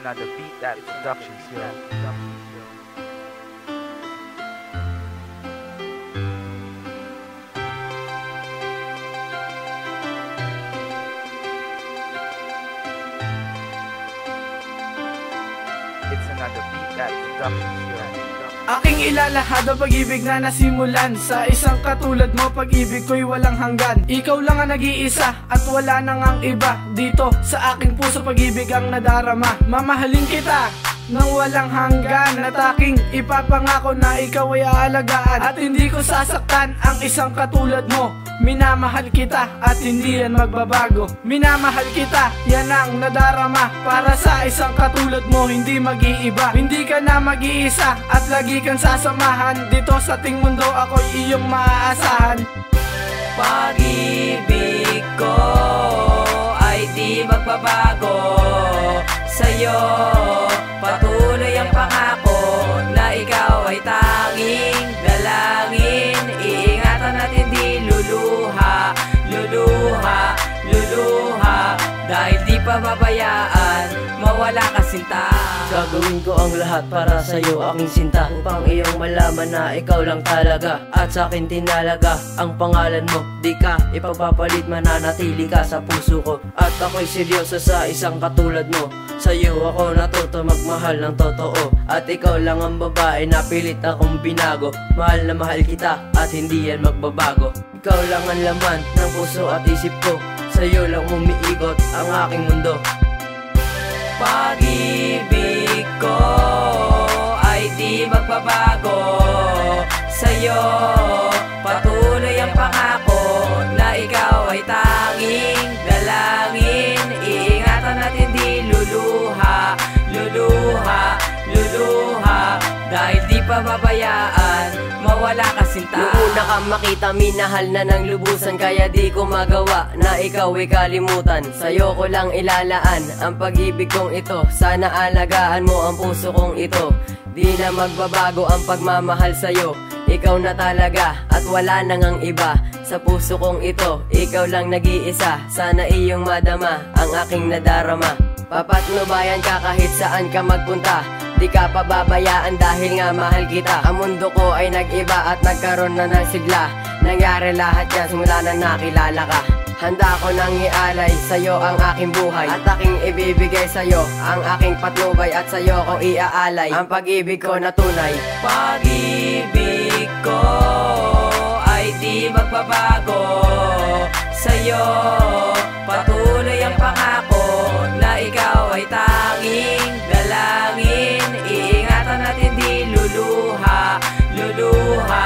another beat that production skill. It's another beat that production skill. Aking ilalahad ang pag-ibig na nasimulan sa isang katulad mo, pag-ibig ko'y walang hanggan. Ikaw lang ang nag-iisa at wala nang ang iba. Dito sa aking puso pag-ibig ang nadarama. Mamahalin kita nang walang hanggan, at aking ipapangako na ikaw ay aalagaan. At hindi ko sasaktan ang isang katulad mo. Minamahal kita at hindi yan magbabago. Minamahal kita, yan ang nadarama. Para sa isang katulad mo, hindi mag-iiba. Hindi ka na mag-iisa at lagi kang sasamahan. Dito sa ating mundo, ako'y iyong maaasahan. Pag-ibig ko ay di magbabago. Sa'yo patuloy ang pangako na ikaw ay tanging dalangin. Iingatan at hindi luluha, luluha, luluha. Dahil di pa babayaan, mawala ka sinta. Gagawin ko ang lahat para sa'yo aking sinta, upang iyong malaman na ikaw lang talaga at sa'kin tinalaga ang pangalan mo. Di ka ipagpapalit, mananatili ka sa puso ko. At ako'y seryoso sa isang katulad mo. Sa'yo ako natuto magmahal ng totoo. At ikaw lang ang babae na pilit akong binago. Mahal na mahal kita at hindi yan magbabago. Ikaw lang ang laman ng puso at isip ko. Sa'yo lang umiikot ang aking mundo. Pag-ibig ko ay di magbabago. Sa'yo patuloy ang pangako na ikaw ay tanging dalangin. Iingatan at hindi luluha, luluha, luluha. Dahil di pa babayaan, mawala ka sinta. Noong una ka makita, minahal na ng lubusan. Kaya di ko magawa na ikaw ay kalimutan. Sa'yo ko lang ilalaan ang pag-ibig kong ito. Sana alagaan mo ang puso kong ito. Di na magbabago ang pagmamahal sa'yo. Ikaw na talaga at wala nang ang iba. Sa puso kong ito, ikaw lang nag-iisa. Sana iyong madama ang aking nadarama. Papatnubayan ka kahit saan ka magpunta. Di ka pababayaan dahil nga mahal kita. Ang mundo ko ay nag-iba at nagkaroon na ng sigla. Nangyari lahat yan simula na nakilala ka. Handa ko nang ialay sa'yo ang aking buhay, at aking ibibigay sa'yo ang aking patnubay. At sa'yo ko iaalay ang pag-ibig ko na tunay. Pag-ibig ko ay di magbabago. Sa'yo patuloy ang pangako na ikaw ay tanging dalangin. Iingatan at hindi luluha, luluha,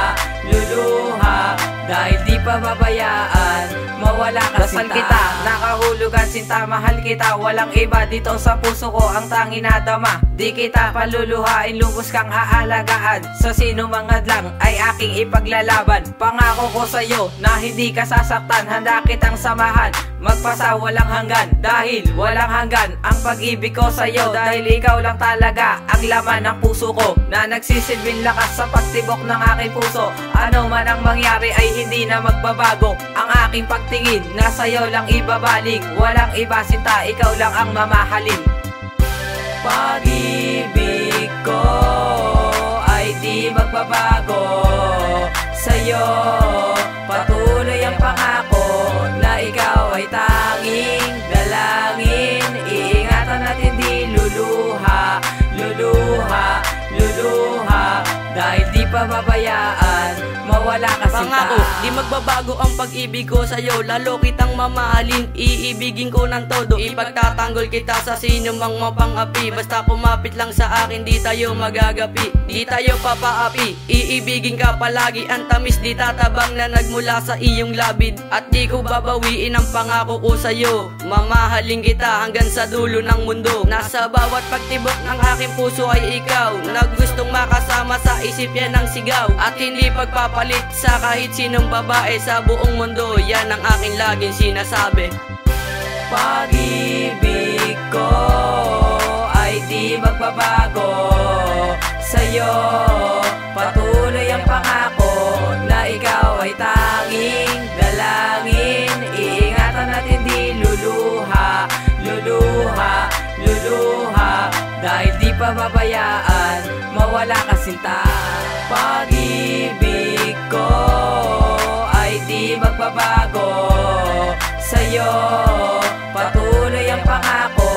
luluha. Dahil di pa babayaan, mawala ka sinta. Dasal kita, nakahulugan sinta, mahal kita. Walang iba dito sa puso ko ang tangi na dama. Di kita paluluhain, lubos kang aalagaan. Sa sino mang hadlang ay aking ipaglalaban. Pangako ko sa'yo na hindi ka sasaktan. Handa kitang samahan, magpasa walang hanggan. Dahil walang hanggan ang pag-ibig ko sa'yo. Dahil ikaw lang talaga ang laman ng puso ko, na nagsisilbing lakas sa pagtibok ng aking puso. Ano man ang mangyari ay hindi na magbabago ang aking pagtingin, na sa'yo lang ibabaling. Walang iba sinta, ikaw lang ang mamahalin. Pag-ibig ko ay di magbabago. Sa'yo patuloy ang pangako na ikaw ay tanging dalangin. Iingatan at hindi luluha, luluha, luluha. Dahil di pa babayaan, mawala ka sinta. Pangako, di magbabago ang pag-ibig ko sa'yo. Lalo kitang mamahalin, iibigin ko ng todo. Ipagtatanggol kita sa sino mang mapang-api. Basta kumapit lang sa akin, di tayo magagapi. Di tayo papaapi, iibigin ka palagi. Ang tamis di tatabang na nagmula sa iyong labid. At di ko babawiin ang pangako ko sa'yo. Mamahalin kita hanggang sa dulo ng mundo. Nasa bawat pagtibok ng aking puso ay ikaw, na gustong makasama sa isip yan ang sigaw. At hindi pagpapalit sa kahit sinong babae sa buong mundo. Yan ang aking laging sinasabi. Pag-ibig ko ay di magbabago. Sa'yo patuloy ang pangako na ikaw ay tanging dalangin. Iingatan at hindi luluha, luluha, luluha. pababayaan mawala ka sinta. Pag-ibig ko ay di magbabago, sa'yo patuloy ang pangako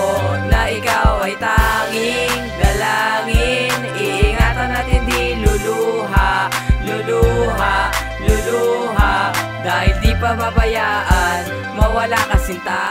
na ikaw ay tanging dalangin. Iingatan natin di luluha, luluha, luluha, dahil di pababayaan mawala ka sinta.